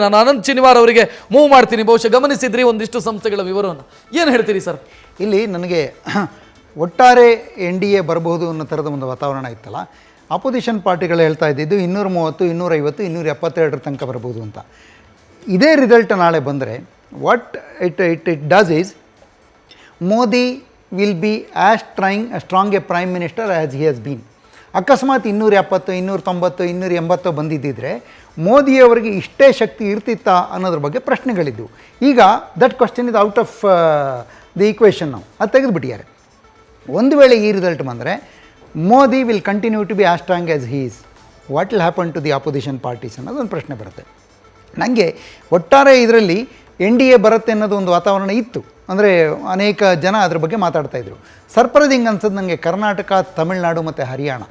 ನಾನು ಅನಂತ್ ಶನಿವಾರ ಅವರಿಗೆ ಮೂವ್ ಮಾಡ್ತೀನಿ. ಬಹುಶಃ ಗಮನಿಸಿದ್ರಿ ಒಂದಿಷ್ಟು ಸಂಸ್ಥೆಗಳ ವಿವರವನ್ನು. ಏನು ಹೇಳ್ತೀರಿ ಸರ್? ಇಲ್ಲಿ ನನಗೆ ಒಟ್ಟಾರೆ NDA ಬರಬಹುದು ಅನ್ನೋ ಥರದ ಒಂದು ವಾತಾವರಣ ಇತ್ತಲ್ಲ. ಅಪೋಸಿಷನ್ ಪಾರ್ಟಿಗಳು ಹೇಳ್ತಾ ಇದ್ದಿದ್ದು 230, 250, 272 ತನಕ ಬರ್ಬೋದು ಅಂತ. ಇದೇ ರಿಸಲ್ಟ್ ನಾಳೆ ಬಂದರೆ what it does is Modi will be as strong A prime minister as he has been. ಅಕಸ್ಮಾತ್ 270, 290, 280 ಬಂದಿದ್ದಿದ್ರೆ ಮೋದಿಯವರಿಗೆ ಇಷ್ಟೇ ಶಕ್ತಿ ಇರ್ತಿತ್ತಾ ಅನ್ನೋದ್ರ ಬಗ್ಗೆ ಪ್ರಶ್ನೆಗಳಿದ್ದವು. ಈಗ that question is out of the equation. ನಾವು ಅದು ತೆಗೆದುಬಿಟ್ಟಿದ್ದಾರೆ. ಒಂದು ವೇಳೆ ಈ ರಿಸಲ್ಟ್ ಬಂದರೆ Modi will continue to be as strong as he is. What will happen to the opposition parties ಅನ್ನೋದೊಂದು ಪ್ರಶ್ನೆ ಬರುತ್ತೆ. ನನಗೆ ಒಟ್ಟಾರೆ ಇದರಲ್ಲಿ NDA ಬರುತ್ತೆ ಅನ್ನೋದು ಒಂದು ವಾತಾವರಣ ಇತ್ತು. ಅಂದರೆ ಅನೇಕ ಜನ ಅದ್ರ ಬಗ್ಗೆ ಮಾತಾಡ್ತಾಯಿದ್ರು. ಸರ್ಪ್ರೈಸಿಂಗ್ ಅನ್ಸೋದು ನನಗೆ ಕರ್ನಾಟಕ, ತಮಿಳುನಾಡು ಮತ್ತು ಹರಿಯಾಣ.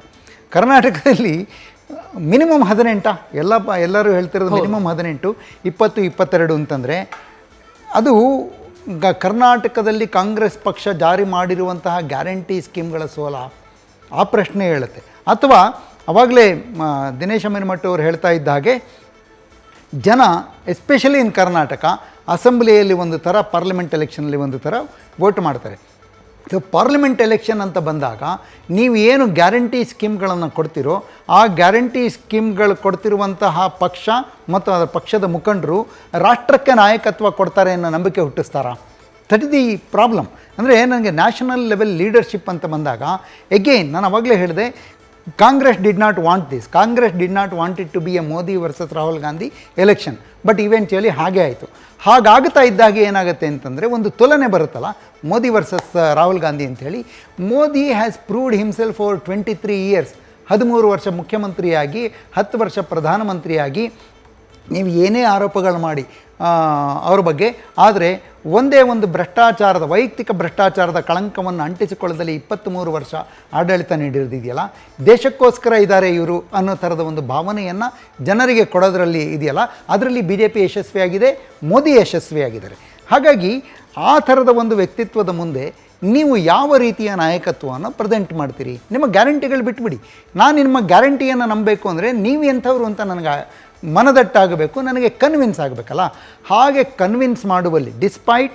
ಕರ್ನಾಟಕದಲ್ಲಿ ಮಿನಿಮಮ್ 18 ಎಲ್ಲರೂ ಹೇಳ್ತಿರೋದು ಮಿನಿಮಮ್ 18, 20, 22 ಅಂತಂದರೆ ಅದು ಕರ್ನಾಟಕದಲ್ಲಿ ಕಾಂಗ್ರೆಸ್ ಪಕ್ಷ ಜಾರಿ ಮಾಡಿರುವಂತಹ ಗ್ಯಾರಂಟಿ ಸ್ಕೀಮ್ಗಳ ಸೋಲ ಆ ಪ್ರಶ್ನೆ ಹೇಳುತ್ತೆ. ಅಥವಾ ಆವಾಗಲೇ ದಿನೇಶ್ ಅಮೀನ್ಮಠ್ ಅವರು ಹೇಳ್ತಾ ಇದ್ದ ಹಾಗೆ ಜನ ಎಸ್ಪೆಷಲಿ ಇನ್ ಕರ್ನಾಟಕ ಅಸೆಂಬ್ಲಿಯಲ್ಲಿ ಒಂದು ಥರ, ಪಾರ್ಲಿಮೆಂಟ್ ಎಲೆಕ್ಷನಲ್ಲಿ ಒಂದು ಥರ ವೋಟ್ ಮಾಡ್ತಾರೆ. ಸೊ ಪಾರ್ಲಿಮೆಂಟ್ ಎಲೆಕ್ಷನ್ ಅಂತ ಬಂದಾಗ ನೀವು ಏನು ಗ್ಯಾರಂಟಿ ಸ್ಕೀಮ್ಗಳನ್ನು ಕೊಡ್ತಿರೋ ಆ ಗ್ಯಾರಂಟಿ ಸ್ಕೀಮ್ಗಳು ಕೊಡ್ತಿರುವಂತಹ ಪಕ್ಷ ಮತ್ತು ಅದರ ಪಕ್ಷದ ಮುಖಂಡರು ರಾಷ್ಟ್ರಕ್ಕೆ ನಾಯಕತ್ವ ಕೊಡ್ತಾರೆ ಅನ್ನೋ ನಂಬಿಕೆ ಹುಟ್ಟಿಸ್ತಾರ? That is the problem. ಅಂದರೆ ನನಗೆ ನ್ಯಾಷನಲ್ ಲೆವೆಲ್ ಲೀಡರ್ಶಿಪ್ ಅಂತ ಬಂದಾಗ ಎಗೇನ್ ನಾನು ಆವಾಗಲೇ ಹೇಳಿದೆ, Congress did not want this. Congress did not want it to be a Modi versus Rahul Gandhi election. But eventually ಹಾಗೆ ಆಯಿತು. ಹಾಗಾಗ್ತಾ ಇದ್ದಾಗ ಏನಾಗುತ್ತೆ ಅಂತಂದರೆ ಒಂದು ತುಲನೆ ಬರುತ್ತಲ್ಲ, ಮೋದಿ ವರ್ಸಸ್ ರಾಹುಲ್ ಗಾಂಧಿ ಅಂಥೇಳಿ. Modi has proved himself for 23 years. 13 ವರ್ಷ ಮುಖ್ಯಮಂತ್ರಿಯಾಗಿ, 10 ವರ್ಷ ಪ್ರಧಾನಮಂತ್ರಿಯಾಗಿ ನೀವು ಏನೇ ಆರೋಪಗಳು ಮಾಡಿ ಅವ್ರ ಬಗ್ಗೆ, ಆದರೆ ಒಂದೇ ಒಂದು ಭ್ರಷ್ಟಾಚಾರದ, ವೈಯಕ್ತಿಕ ಭ್ರಷ್ಟಾಚಾರದ ಕಳಂಕವನ್ನು ಅಂಟಿಸಿಕೊಳ್ಳದಲ್ಲಿ 23 ವರ್ಷ ಆಡಳಿತ ನೀಡಿರೋದಿದೆಯಲ್ಲ, ದೇಶಕ್ಕೋಸ್ಕರ ಇದ್ದಾರೆ ಇವರು ಅನ್ನೋ ಥರದ ಒಂದು ಭಾವನೆಯನ್ನು ಜನರಿಗೆ ಕೊಡೋದ್ರಲ್ಲಿ ಇದೆಯಲ್ಲ, ಅದರಲ್ಲಿ BJP ಯಶಸ್ವಿಯಾಗಿದೆ, ಮೋದಿ ಯಶಸ್ವಿಯಾಗಿದ್ದಾರೆ. ಹಾಗಾಗಿ ಆ ಥರದ ಒಂದು ವ್ಯಕ್ತಿತ್ವದ ಮುಂದೆ ನೀವು ಯಾವ ರೀತಿಯ ನಾಯಕತ್ವವನ್ನು ಪ್ರೆಸೆಂಟ್ ಮಾಡ್ತೀರಿ? ನಿಮ್ಮ ಗ್ಯಾರಂಟಿಗಳು ಬಿಟ್ಬಿಡಿ. ನಾನು ನಿಮ್ಮ ಗ್ಯಾರಂಟಿಯನ್ನು ನಂಬಬೇಕು ಅಂದರೆ ನೀವು ಎಂಥವ್ರು ಅಂತ ನನಗೆ ಮನದಟ್ಟಾಗಬೇಕು, ನನಗೆ ಕನ್ವಿನ್ಸ್ ಆಗಬೇಕಲ್ಲ. ಹಾಗೆ ಕನ್ವಿನ್ಸ್ ಮಾಡುವಲ್ಲಿ despite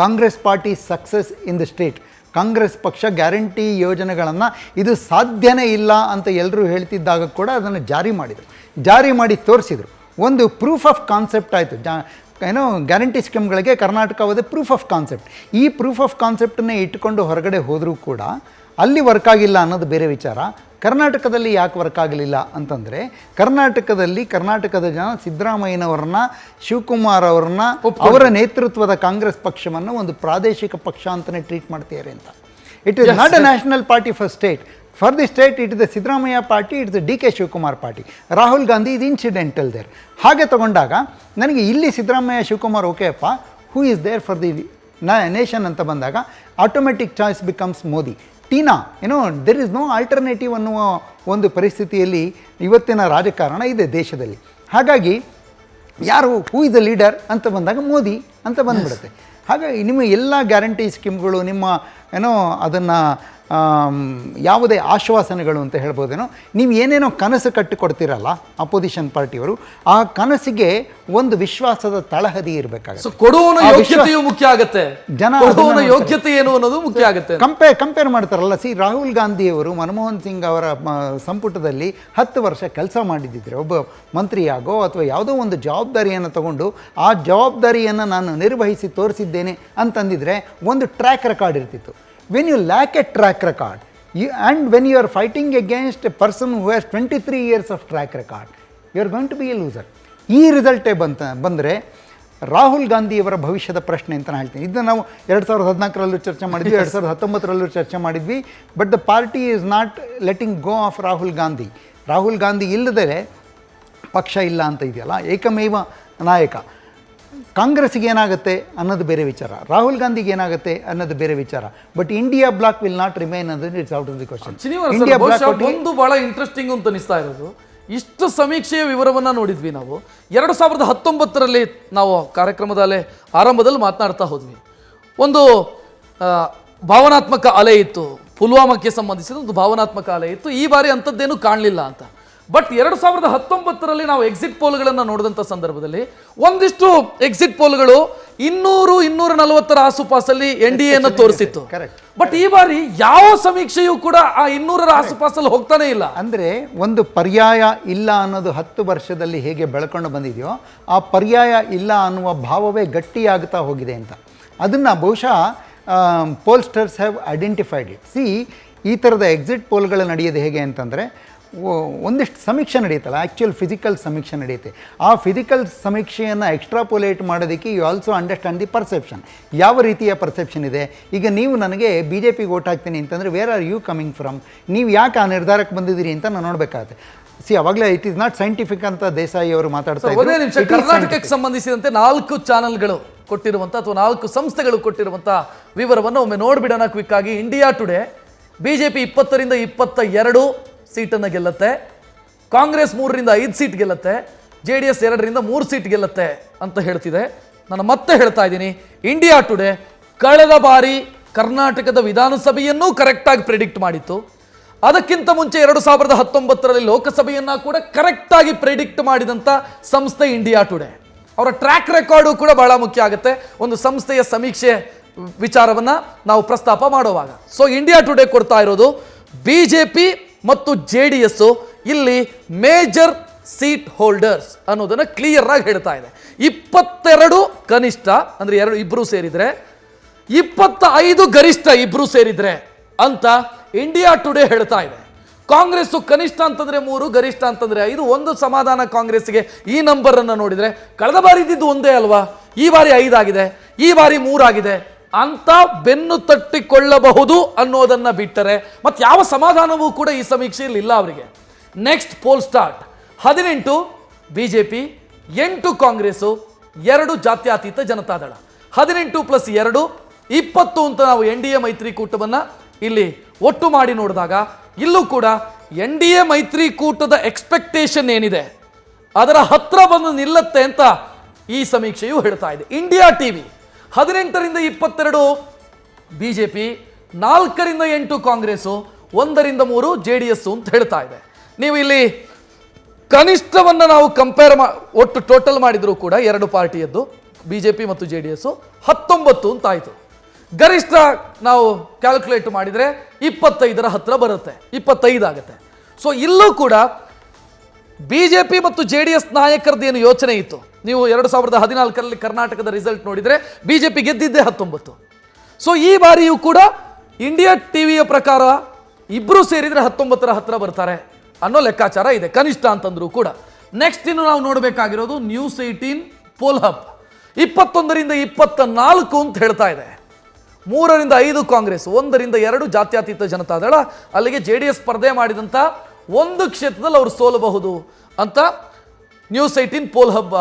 Congress party success in the state, Congress ಪಕ್ಷ ಗ್ಯಾರಂಟಿ ಯೋಜನೆಗಳನ್ನು ಇದು ಸಾಧ್ಯನೇ ಇಲ್ಲ ಅಂತ ಎಲ್ಲರೂ ಹೇಳ್ತಿದ್ದಾಗ ಕೂಡ ಅದನ್ನು ಜಾರಿ ಮಾಡಿ ತೋರಿಸಿದರು. ಒಂದು ಪ್ರೂಫ್ ಆಫ್ ಕಾನ್ಸೆಪ್ಟ್ ಆಯಿತು. ಏನೋ ಗ್ಯಾರಂಟಿ ಸ್ಕೀಮ್ಗಳಿಗೆ ಕರ್ನಾಟಕ ಹೋದೆ ಪ್ರೂಫ್ ಆಫ್ ಕಾನ್ಸೆಪ್ಟ್. ಈ ಪ್ರೂಫ್ ಆಫ್ ಕಾನ್ಸೆಪ್ಟನ್ನೇ ಇಟ್ಟುಕೊಂಡು ಹೊರಗಡೆ ಹೋದರೂ ಕೂಡ ಅಲ್ಲಿ ವರ್ಕ್ ಆಗಿಲ್ಲ ಅನ್ನೋದು ಬೇರೆ ವಿಚಾರ. ಕರ್ನಾಟಕದಲ್ಲಿ ಯಾಕೆ ವರ್ಕ್ ಆಗಲಿಲ್ಲ ಅಂತಂದರೆ, ಕರ್ನಾಟಕದ ಜನ ಸಿದ್ದರಾಮಯ್ಯನವ್ರನ್ನ, ಶಿವಕುಮಾರ್ ಅವ್ರನ್ನ, ಅವರ ನೇತೃತ್ವದ ಕಾಂಗ್ರೆಸ್ ಪಕ್ಷವನ್ನು ಒಂದು ಪ್ರಾದೇಶಿಕ ಪಕ್ಷ ಅಂತಲೇ ಟ್ರೀಟ್ ಮಾಡ್ತಿದ್ದಾರೆ ಅಂತ. It is not a national party for state. For the state it is the Siddaramaiah party, it's the DK Shivakumar party. Rahul Gandhi ಇದು ಇನ್ಸಿಡೆಂಟಲ್ ದೇರ್. ಹಾಗೆ ತಗೊಂಡಾಗ ನನಗೆ ಇಲ್ಲಿ ಸಿದ್ದರಾಮಯ್ಯ, ಶಿವಕುಮಾರ್ ಓಕೆಪ್ಪ, who is there for the nation ಅಂತ ಬಂದಾಗ automatic choice becomes Modi. TINA there is no alternative ಅನ್ನುವ ಒಂದು ಪರಿಸ್ಥಿತಿಯಲ್ಲಿ ಇವತ್ತಿನ ರಾಜಕಾರಣ ಇದೆ ದೇಶದಲ್ಲಿ. ಹಾಗಾಗಿ ಯಾರು ಹೂ ಇಸ್ ದ ಲೀಡರ್ ಅಂತ ಬಂದಾಗ ಮೋದಿ ಅಂತ ಬಂದುಬಿಡುತ್ತೆ. ಹಾಗಾಗಿ ನಿಮ್ಮ ಎಲ್ಲ ಗ್ಯಾರಂಟಿ ಸ್ಕೀಮ್ಗಳು, ನಿಮ್ಮ ಅದನ್ನು ಯಾವುದೇ ಆಶ್ವಾಸನೆಗಳು ಅಂತ ಹೇಳ್ಬೋದೇನೋ, ನೀವು ಏನೇನೋ ಕನಸು ಕಟ್ಟಿಕೊಡ್ತೀರಲ್ಲ ಅಪೋಸಿಷನ್ ಪಾರ್ಟಿಯವರು, ಆ ಕನಸಿಗೆ ಒಂದು ವಿಶ್ವಾಸದ ತಳಹದಿ ಇರಬೇಕಾಗುತ್ತೆ. ಕೊಡುವವನ ಯೋಗ್ಯತೆಯು ಮುಖ್ಯ ಆಗುತ್ತೆ. ಯೋಗ್ಯತೆ ಏನು ಅನ್ನೋದು ಮುಖ್ಯ ಆಗುತ್ತೆ. ಕಂಪೇರ್ ಮಾಡ್ತಾರಲ್ಲ. ರಾಹುಲ್ ಗಾಂಧಿಯವರು ಮನಮೋಹನ್ ಸಿಂಗ್ ಅವರ ಸಂಪುಟದಲ್ಲಿ 10 ವರ್ಷ ಕೆಲಸ ಮಾಡಿದ್ದಿದ್ರೆ, ಒಬ್ಬ ಮಂತ್ರಿಯಾಗೋ ಅಥವಾ ಯಾವುದೋ ಒಂದು ಜವಾಬ್ದಾರಿಯನ್ನು ತಗೊಂಡು ಆ ಜವಾಬ್ದಾರಿಯನ್ನು ನಾನು ನಿರ್ವಹಿಸಿ ತೋರಿಸಿದ್ದೇನೆ ಅಂತಂದಿದ್ರೆ ಒಂದು ಟ್ರ್ಯಾಕ್ ರೆಕಾರ್ಡ್ ಇರ್ತಿತ್ತು. When you lack a track record, and when you are fighting against a person who has 23 years of track record, you are going to be a loser. ಈ ರಿಸಲ್ಟೇ ಬಂದರೆ ರಾಹುಲ್ ಗಾಂಧಿಯವರ ಭವಿಷ್ಯದ ಪ್ರಶ್ನೆ ಅಂತ ನಾನು ಹೇಳ್ತೀನಿ. ಇದನ್ನು ನಾವು 2014ರಲ್ಲೂ ಚರ್ಚೆ ಮಾಡಿದ್ವಿ, 2019ರಲ್ಲೂ ಚರ್ಚೆ ಮಾಡಿದ್ವಿ. But the party is not letting go of Rahul Gandhi. Rahul Gandhi ಇಲ್ಲದೆ ಪಕ್ಷ ಇಲ್ಲ ಅಂತ ಇದೆಯಲ್ಲ, ಏಕಮೇವ ನಾಯಕ. ಕಾಂಗ್ರೆಸ್ಗೆ ಏನಾಗುತ್ತೆ ಅನ್ನೋದು ಬೇರೆ ವಿಚಾರ, ರಾಹುಲ್ ಗಾಂಧಿಗೆ ಏನಾಗುತ್ತೆ ಅನ್ನೋದು ಬೇರೆ ವಿಚಾರ. But India bloc will not remain ಅನ್ನೋದು it's out of the question. India bloc ಒಂದು ಬಹಳ ಇಂಟ್ರೆಸ್ಟಿಂಗ್ ಅಂತ ಅನಿಸ್ತಾ ಇರೋದು, ಇಷ್ಟು ಸಮೀಕ್ಷೆಯ ವಿವರವನ್ನು ನೋಡಿದ್ವಿ ನಾವು 2019ರಲ್ಲಿ. ನಾವು ಕಾರ್ಯಕ್ರಮದಲ್ಲೇ ಆರಂಭದಲ್ಲಿ ಮಾತನಾಡ್ತಾ ಹೋದ್ವಿ. ಒಂದು ಭಾವನಾತ್ಮಕ ಅಲೆ ಇತ್ತು, ಪುಲ್ವಾಮಾಕ್ಕೆ ಸಂಬಂಧಿಸಿದ ಒಂದು ಭಾವನಾತ್ಮಕ ಅಲೆ ಇತ್ತು. ಈ ಬಾರಿ ಅಂಥದ್ದೇನೂ ಕಾಣಲಿಲ್ಲ ಅಂತ. ಬಟ್ 2019ರಲ್ಲಿ ನಾವು ಎಕ್ಸಿಟ್ ಪೋಲ್ಗಳನ್ನು ನೋಡಿದಂಥ ಸಂದರ್ಭದಲ್ಲಿ ಒಂದಿಷ್ಟು ಎಕ್ಸಿಟ್ ಪೋಲ್ಗಳು 200-240 ಆಸುಪಾಸಲ್ಲಿ NDA ಅನ್ನು ತೋರಿಸಿತ್ತು. ಬಟ್ ಈ ಬಾರಿ ಯಾವ ಸಮೀಕ್ಷೆಯೂ ಕೂಡ ಆ 200ರ ಆಸುಪಾಸಲ್ಲಿ ಹೋಗ್ತಾನೆ ಇಲ್ಲ. ಅಂದರೆ ಒಂದು ಪರ್ಯಾಯ ಇಲ್ಲ ಅನ್ನೋದು 10 ವರ್ಷದಲ್ಲಿ ಹೇಗೆ ಬೆಳ್ಕೊಂಡು ಬಂದಿದೆಯೋ ಆ ಪರ್ಯಾಯ ಇಲ್ಲ ಅನ್ನುವ ಭಾವವೇ ಗಟ್ಟಿಯಾಗ್ತಾ ಹೋಗಿದೆ ಅಂತ ಅದನ್ನು ಬಹುಶಃ ಪೋಲ್ಸ್ಟರ್ಸ್ ಹ್ಯಾವ್ ಐಡೆಂಟಿಫೈಡ್ ಇಟ್. ಈ ಥರದ ಎಕ್ಸಿಟ್ ಪೋಲ್ಗಳು ನಡೆಯೋದು ಹೇಗೆ ಅಂತಂದರೆ ಒಂದಿಷ್ಟು ಸಮೀಕ್ಷೆ ನಡೆಯುತ್ತಲ್ಲ, ಆ್ಯಕ್ಚುಯಲ್ ಫಿಸಿಕಲ್ ಸಮೀಕ್ಷೆ ನಡೆಯುತ್ತೆ. ಆ ಫಿಸಿಕಲ್ ಸಮೀಕ್ಷೆಯನ್ನು ಎಕ್ಸ್ಟ್ರಾಪೋಲೇಟ್ ಮಾಡೋದಕ್ಕೆ you also understand the perception. ಯಾವ ರೀತಿಯ ಪರ್ಸೆಪ್ಷನ್ ಇದೆ. ಈಗ ನೀವು ನನಗೆ BJPಗೆ ವೋಟ್ ಹಾಕ್ತೀನಿ ಅಂತಂದರೆ where are you coming from, ನೀವು ಯಾಕೆ ಆ ನಿರ್ಧಾರಕ್ಕೆ ಬಂದಿದ್ದೀರಿ ಅಂತ ನಾನು ನೋಡಬೇಕಾಗುತ್ತೆ. ಅವಾಗಲೇ ಇಟ್ ಈಸ್ ನಾಟ್ ಸೈಂಟಿಫಿಕ್ ಅಂತ ದೇಸಾಯಿ ಅವರು ಮಾತಾಡ್ತಾರೆ. ಒಂದೇ ನಿಮಿಷ, ಕರ್ನಾಟಕಕ್ಕೆ ಸಂಬಂಧಿಸಿದಂತೆ 4 ಚಾನೆಲ್ಗಳು ಕೊಟ್ಟಿರುವಂಥ ಅಥವಾ 4 ಸಂಸ್ಥೆಗಳು ಕೊಟ್ಟಿರುವಂಥ ವಿವರವನ್ನು ಒಮ್ಮೆ ನೋಡಿಬಿಡೋಣ ಕ್ವಿಕ್ ಆಗಿ. ಇಂಡಿಯಾ ಟುಡೇ BJP 20ರಿಂದ 22 ಸೀಟನ್ನು ಗೆಲ್ಲುತ್ತೆ, ಕಾಂಗ್ರೆಸ್ 3ರಿಂದ 5 ಸೀಟ್ ಗೆಲ್ಲುತ್ತೆ, JDS 2ರಿಂದ 3 ಸೀಟ್ ಗೆಲ್ಲುತ್ತೆ ಅಂತ ಹೇಳ್ತಿದೆ. ನಾನು ಮತ್ತೆ ಹೇಳ್ತಾ ಇದ್ದೀನಿ, ಇಂಡಿಯಾ ಟುಡೇ ಕಳೆದ ಬಾರಿ ಕರ್ನಾಟಕದ ವಿಧಾನಸಭೆಯನ್ನೂ ಕರೆಕ್ಟಾಗಿ ಪ್ರಿಡಿಕ್ಟ್ ಮಾಡಿತ್ತು. ಅದಕ್ಕಿಂತ ಮುಂಚೆ 2019ರಲ್ಲಿ ಲೋಕಸಭೆಯನ್ನ ಕೂಡ ಕರೆಕ್ಟಾಗಿ ಪ್ರಿಡಿಕ್ಟ್ ಮಾಡಿದಂಥ ಸಂಸ್ಥೆ ಇಂಡಿಯಾ ಟುಡೇ. ಅವರ ಟ್ರ್ಯಾಕ್ ರೆಕಾರ್ಡು ಕೂಡ ಬಹಳ ಮುಖ್ಯ ಆಗುತ್ತೆ ಒಂದು ಸಂಸ್ಥೆಯ ಸಮೀಕ್ಷೆ ವಿಚಾರವನ್ನು ನಾವು ಪ್ರಸ್ತಾಪ ಮಾಡುವಾಗ. ಸೊ ಇಂಡಿಯಾ ಟುಡೇ ಕೊಡ್ತಾ ಇರೋದು BJP ಮತ್ತು JDS ಇಲ್ಲಿ ಮೇಜರ್ ಸೀಟ್ ಹೋಲ್ಡರ್ಸ್ ಅನ್ನೋದನ್ನು ಕ್ಲಿಯರ್ ಆಗಿ ಹೇಳ್ತಾ ಇದೆ. 22 ಕನಿಷ್ಠ ಅಂದರೆ ಇಬ್ಬರು ಸೇರಿದ್ರೆ, 25 ಗರಿಷ್ಠ ಇಬ್ಬರು ಸೇರಿದ್ರೆ ಅಂತ ಇಂಡಿಯಾ ಟುಡೇ ಹೇಳ್ತಾ ಇದೆ. ಕಾಂಗ್ರೆಸ್ ಕನಿಷ್ಠ ಅಂತಂದ್ರೆ 3, ಗರಿಷ್ಠ ಅಂತಂದ್ರೆ 5. ಒಂದು ಸಮಾಧಾನ ಕಾಂಗ್ರೆಸ್ಗೆ ಈ ನಂಬರ್ ಅನ್ನು ನೋಡಿದ್ರೆ, ಕಳೆದ ಬಾರಿ ಇದ್ದಿದ್ದು ಒಂದೇ ಅಲ್ವಾ, ಈ ಬಾರಿ 5 ಆಗಿದೆ, ಈ ಬಾರಿ 3 ಆಗಿದೆ ಅಂತ ಬೆನ್ನು ತಟ್ಟಿಕೊಳ್ಳಬಹುದು ಅನ್ನೋದನ್ನ ಬಿಟ್ಟರೆ ಮತ್ತೆ ಯಾವ ಸಮಾಧಾನವೂ ಕೂಡ ಈ ಸಮೀಕ್ಷೆಯಲ್ಲಿ ಇಲ್ಲ ಅವರಿಗೆ. Next poll start. 18 BJP, 8 Congress, 2 ಜಾತ್ಯತೀತ ಜನತಾದಳ. 18 + 2 20 ಅಂತ ನಾವು NDA ಮೈತ್ರಿಕೂಟವನ್ನ ಇಲ್ಲಿ ಒಟ್ಟು ಮಾಡಿ ನೋಡಿದಾಗ ಇಲ್ಲೂ ಕೂಡ NDA ಮೈತ್ರಿಕೂಟದ ಎಕ್ಸ್ಪೆಕ್ಟೇಷನ್ ಏನಿದೆ ಅದರ ಹತ್ರ ಬಂದು ನಿಲ್ಲತ್ತೆ ಅಂತ ಈ ಸಮೀಕ್ಷೆಯು ಹೇಳ್ತಾ ಇದೆ. ಇಂಡಿಯಾ ಟಿವಿ 18ರಿಂದ 22 BJP, 4ರಿಂದ 8 ಕಾಂಗ್ರೆಸ್ಸು, 1ರಿಂದ 3 JDS ಅಂತ ಹೇಳ್ತಾ ಇದೆ. ನೀವು ಇಲ್ಲಿ ಕನಿಷ್ಠವನ್ನು ನಾವು ಕಂಪೇರ್ ಒಟ್ಟು ಟೋಟಲ್ ಮಾಡಿದ್ರು ಕೂಡ 2 ಪಾರ್ಟಿಯದ್ದು BJP ಮತ್ತು JDS 19 ಅಂತ ಆಯಿತು. ಗರಿಷ್ಠ ನಾವು ಕ್ಯಾಲ್ಕುಲೇಟ್ ಮಾಡಿದರೆ 25ರ ಹತ್ರ ಬರುತ್ತೆ, 25 ಆಗುತ್ತೆ. ಸೊ ಇಲ್ಲೂ ಕೂಡ BJP ಮತ್ತು JDS ನಾಯಕರದ್ದು ಏನು ಯೋಚನೆ ಇತ್ತು, ನೀವು 2014ರಲ್ಲಿ ಕರ್ನಾಟಕದ ರಿಸಲ್ಟ್ ನೋಡಿದರೆ BJP ಗೆದ್ದಿದ್ದೇ 19. ಸೊ ಈ ಬಾರಿಯೂ ಕೂಡ ಇಂಡಿಯಾ ಟಿವಿಯ ಪ್ರಕಾರ ಇಬ್ಬರು ಸೇರಿದರೆ 19ರ ಹತ್ರ ಬರ್ತಾರೆ ಅನ್ನೋ ಲೆಕ್ಕಾಚಾರ ಇದೆ, ಕನಿಷ್ಠ ಅಂತಂದ್ರೂ ಕೂಡ. ನೆಕ್ಸ್ಟ್ ಇನ್ನು ನಾವು ನೋಡಬೇಕಾಗಿರೋದು ನ್ಯೂಸ್ 18 ಪೋಲ್ ಹಬ್ 21ರಿಂದ 24 ಅಂತ ಹೇಳ್ತಾ ಇದೆ. 3ರಿಂದ 5 ಕಾಂಗ್ರೆಸ್, 1ರಿಂದ 2 ಜಾತ್ಯತೀತ ಜನತಾದಳ. ಅಲ್ಲಿಗೆ JDS ಸ್ಪರ್ಧೆ ಮಾಡಿದಂಥ ಒಂದು ಕ್ಷೇತ್ರದಲ್ಲಿ ಅವರು ಸೋಲಬಹುದು ಅಂತ ನ್ಯೂಸ್ 18 ಪೋಲ್ ಹಬ್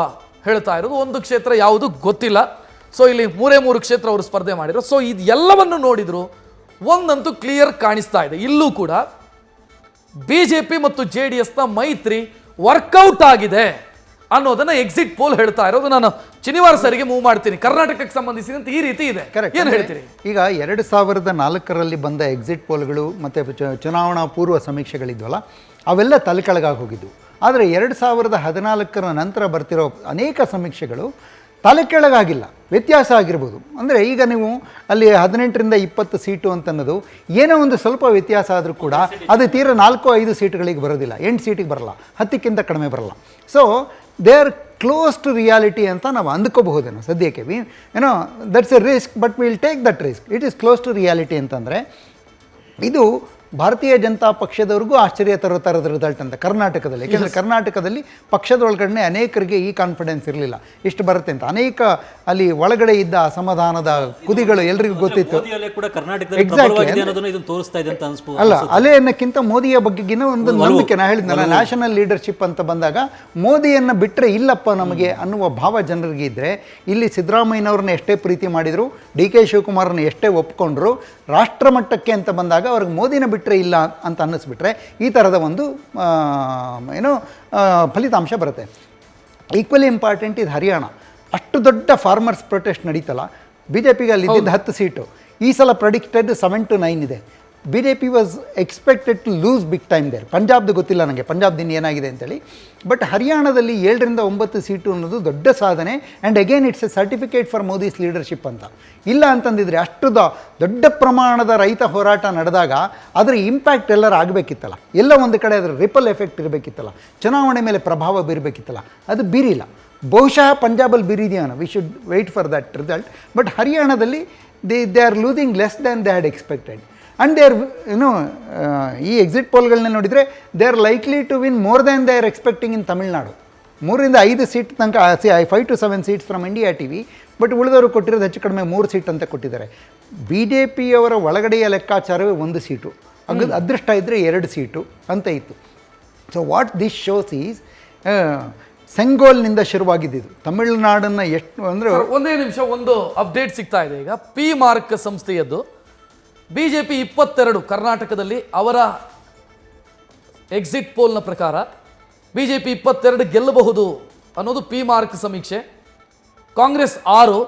ಹೇಳ್ತಾ ಇರೋದು. ಒಂದು ಕ್ಷೇತ್ರ ಯಾವುದು ಗೊತ್ತಿಲ್ಲ. ಸೊ ಇಲ್ಲಿ 3 ಕ್ಷೇತ್ರ ಅವರು ಸ್ಪರ್ಧೆ ಮಾಡಿರೋ. ಸೊ ಇದು ಎಲ್ಲವನ್ನು ನೋಡಿದ್ರು ಒಂದಂತೂ ಕ್ಲಿಯರ್ ಕಾಣಿಸ್ತಾ ಇದೆ, ಇಲ್ಲೂ ಕೂಡ BJP ಮತ್ತು JDSನ ಮೈತ್ರಿ ವರ್ಕೌಟ್ ಆಗಿದೆ ಅನ್ನೋದನ್ನ ಎಕ್ಸಿಟ್ ಪೋಲ್ ಹೇಳ್ತಾ ಇರೋದು. ನಾನು ಶನಿವಾರ ಸರಿಗೆ ಮೂವ್ ಮಾಡ್ತೀನಿ. ಕರ್ನಾಟಕಕ್ಕೆ ಸಂಬಂಧಿಸಿದಂತೆ ಈ ರೀತಿ ಇದೆ, ಏನು ಹೇಳ್ತೀರಿ? ಈಗ 2004ರಲ್ಲಿ ಬಂದ ಎಕ್ಸಿಟ್ ಪೋಲ್ಗಳು ಮತ್ತು ಚುನಾವಣಾ ಪೂರ್ವ ಸಮೀಕ್ಷೆಗಳಿದ್ವಲ್ಲ, ಅವೆಲ್ಲ ತಲೆಕೆಳಗಾಗಿ ಹೋಗಿದ್ವು. ಆದರೆ 2014ರ ನಂತರ ಬರ್ತಿರೋ ಅನೇಕ ಸಮೀಕ್ಷೆಗಳು ತಲೆಕೆಳಗಾಗಿಲ್ಲ, ವ್ಯತ್ಯಾಸ ಆಗಿರ್ಬೋದು. ಅಂದರೆ ಈಗ ನೀವು ಅಲ್ಲಿ 18ರಿಂದ 20 ಸೀಟು ಅಂತನ್ನೋದು ಏನೋ ಒಂದು ಸ್ವಲ್ಪ ವ್ಯತ್ಯಾಸ ಆದರೂ ಕೂಡ ಅದು ತೀರಾ 4-5 ಸೀಟ್ಗಳಿಗೆ ಬರೋದಿಲ್ಲ, 8 ಸೀಟಿಗೆ ಬರಲ್ಲ, 10ಕ್ಕಿಂತ ಕಡಿಮೆ ಬರಲ್ಲ. So they are close to reality ಅಂತ ನಾವು ಅಂದ್ಕೋಬಹುದೇನೋ ಸದ್ಯಕ್ಕೆ. ಏನೋ that's a risk, but will take that risk. It is close to reality ಅಂತಂದರೆ ಇದು ಭಾರತೀಯ ಜನತಾ ಪಕ್ಷದವ್ರಿಗೂ ಆಶ್ಚರ್ಯ ತರೋ ಥರದ ರಿಸಲ್ಟ್ ಅಂತ ಕರ್ನಾಟಕದಲ್ಲಿ. ಯಾಕೆಂದರೆ ಕರ್ನಾಟಕದಲ್ಲಿ ಪಕ್ಷದೊಳಗಡೆ ಅನೇಕರಿಗೆ ಈ ಕಾನ್ಫಿಡೆನ್ಸ್ ಇರಲಿಲ್ಲ ಇಷ್ಟು ಬರುತ್ತೆ ಅಂತ. ಅನೇಕ ಅಲ್ಲಿ ಒಳಗಡೆ ಇದ್ದ ಅಸಮಾಧಾನದ ಕುದಿಗಳು ಎಲ್ರಿಗೂ ಗೊತ್ತಿತ್ತು. ಅಲ್ಲ, ಅಲೆ ಅನ್ನಕ್ಕಿಂತ ಮೋದಿಯ ಬಗ್ಗೆಗಿನ ಒಂದು ನಂಬಿಕೆ. ನಾ ಹೇಳಿದ್ನಲ್ಲ, ನ್ಯಾಷನಲ್ ಲೀಡರ್ಶಿಪ್ ಅಂತ ಬಂದಾಗ ಮೋದಿಯನ್ನು ಬಿಟ್ಟರೆ ಇಲ್ಲಪ್ಪ ನಮಗೆ ಅನ್ನುವ ಭಾವ ಜನರಿಗೆ ಇದ್ದರೆ, ಇಲ್ಲಿ ಸಿದ್ದರಾಮಯ್ಯನವ್ರನ್ನ ಎಷ್ಟೇ ಪ್ರೀತಿ ಮಾಡಿದರು, DK ಶಿವಕುಮಾರನ್ನ ಎಷ್ಟೇ ಒಪ್ಕೊಂಡ್ರು, ರಾಷ್ಟ್ರ ಮಟ್ಟಕ್ಕೆ ಅಂತ ಬಂದಾಗ ಅವ್ರಿಗೆ ಮೋದಿನ ಬಿಟ್ಟರೆ ಇಲ್ಲ ಅಂತ ಅನ್ನಿಸ್ಬಿಟ್ರೆ ಈ ಥರದ ಒಂದು ಫಲಿತಾಂಶ ಬರುತ್ತೆ. ಈಕ್ವಲಿ ಇಂಪಾರ್ಟೆಂಟ್ ಇದು ಹರಿಯಾಣ. ಅಷ್ಟು ದೊಡ್ಡ ಫಾರ್ಮರ್ಸ್ ಪ್ರೊಟೆಸ್ಟ್ ನಡೀತಲ್ಲ, BJPಗೆ ಅಲ್ಲಿ ಇದ್ದಿದ್ದು 10 ಸೀಟು, ಈ ಸಲ ಪ್ರೆಡಿಕ್ಟೆಡ್ 7 to 9 ಇದೆ. BJP was expected to lose big time there. ಪಂಜಾಬ್ದು ಗೊತ್ತಿಲ್ಲ ನನಗೆ, ಪಂಜಾಬ್ದಿಂದ ಏನಾಗಿದೆ ಅಂತೇಳಿ. ಬಟ್ ಹರಿಯಾಣದಲ್ಲಿ 7ರಿಂದ 9 ಸೀಟು ಅನ್ನೋದು ದೊಡ್ಡ ಸಾಧನೆ. And again it's A certificate for Modi's leadership ಅಂತ. ಇಲ್ಲ ಅಂತಂದಿದ್ರೆ ಅಷ್ಟು ದೊಡ್ಡ ಪ್ರಮಾಣದ ರೈತ ಹೋರಾಟ ನಡೆದಾಗ ಅದರ ಇಂಪ್ಯಾಕ್ಟ್ ಎಲ್ಲರೂ ಆಗಬೇಕಿತ್ತಲ್ಲ, ಎಲ್ಲ ಒಂದು ಕಡೆ ಅದರ ರಿಪಲ್ ಎಫೆಕ್ಟ್ ಇರಬೇಕಿತ್ತಲ್ಲ, ಚುನಾವಣೆ ಮೇಲೆ ಪ್ರಭಾವ ಬೀರಬೇಕಿತ್ತಲ್ಲ, ಅದು ಬೀರಿಲ್ಲ. ಬಹುಶಃ ಪಂಜಾಬಲ್ಲಿ ಬೀರಿದೆಯಾನ, we should wait for that result. But ಹರಿಯಾಣದಲ್ಲಿ they are losing less than they had expected. And they are ಈ ಎಕ್ಸಿಟ್ ಪೋಲ್ಗಳನ್ನ ನೋಡಿದರೆ they are likely to win more than they are expecting in Tamil Nadu. 3ರಿಂದ 5 ಸೀಟ್ ತನಕ 5 to 7 seats from India TV. But ಉಳಿದವರು ಕೊಟ್ಟಿರೋದು ಹೆಚ್ಚು ಕಡಿಮೆ 3 ಸೀಟ್ ಅಂತ ಕೊಟ್ಟಿದ್ದಾರೆ. BJPಯವರ ಒಳಗಡೆಯ ಲೆಕ್ಕಾಚಾರವೇ 1 ಸೀಟು, ಅದೃಷ್ಟ ಇದ್ದರೆ 2 ಸೀಟು ಅಂತ ಇತ್ತು. So what this shows is ಸೆಂಗೋಲ್ನಿಂದ ಶುರುವಾಗಿದ್ದು ತಮಿಳುನಾಡನ್ನು ಎಷ್ಟು ಅಂದರೆ ಒಂದೇ ನಿಮಿಷ, ಒಂದು ಅಪ್ಡೇಟ್ ಸಿಗ್ತಾ ಇದೆ ಈಗ. ಪಿ ಮಾರ್ಕ್ ಸಂಸ್ಥೆಯದ್ದು BJP 22 ಕರ್ನಾಟಕದಲ್ಲಿ ಅವರ ಎಕ್ಸಿಟ್ ಪೋಲ್ನ ಪ್ರಕಾರ BJP 22 ಗೆಲ್ಲಬಹುದು ಅನ್ನೋದು ಪಿ ಮಾರ್ಕ್ ಸಮೀಕ್ಷೆ. ಕಾಂಗ್ರೆಸ್ 6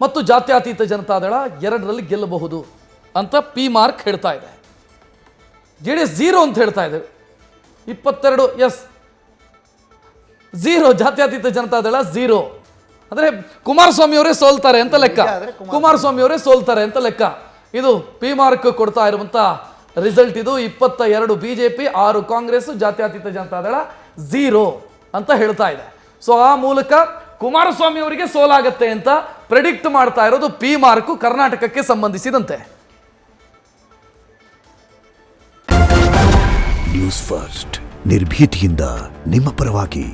ಮತ್ತು ಜಾತ್ಯತೀತ ಜನತಾದಳ 2ರಲ್ಲಿ ಗೆಲ್ಲಬಹುದು ಅಂತ ಪಿ ಮಾರ್ಕ್ ಹೇಳ್ತಾ ಇದೆ. JDS 0 ಅಂತ ಹೇಳ್ತಾ ಇದೆ. 22 ಎಸ್ 0, ಜಾತ್ಯತೀತ ಜನತಾದಳ 0 ಅಂದರೆ ಕುಮಾರಸ್ವಾಮಿ ಅವರೇ ಸೋಲ್ತಾರೆ ಅಂತ ಲೆಕ್ಕ. ಕುಮಾರಸ್ವಾಮಿ ಅವರೇ ಸೋಲ್ತಾರೆ ಅಂತ ಲೆಕ್ಕ. ಇದು ಪಿ ಮಾರ್ಕ್ ಕೊಡ್ತಾ ಇರುವಂಥ ರಿಸಲ್ಟ್. ಇದು 22 BJP, 6 ಕಾಂಗ್ರೆಸ್, ಜಾತ್ಯತೀತ ಜನತಾದಳ 0 ಅಂತ ಹೇಳ್ತಾ ಇದೆ. ಸೊ ಆ ಮೂಲಕ ಕುಮಾರಸ್ವಾಮಿ ಅವರಿಗೆ ಸೋಲಾಗತ್ತೆ ಅಂತ ಪ್ರೆಡಿಕ್ಟ್ ಮಾಡ್ತಾ ಇರೋದು ಪಿ ಮಾರ್ಕ್ ಕರ್ನಾಟಕಕ್ಕೆ ಸಂಬಂಧಿಸಿದಂತೆ. ನ್ಯೂಸ್ ಫಸ್ಟ್ ನಿರ್ಭೀತಿಯಿಂದ ನಿಮ್ಮ ಪರವಾಗಿ.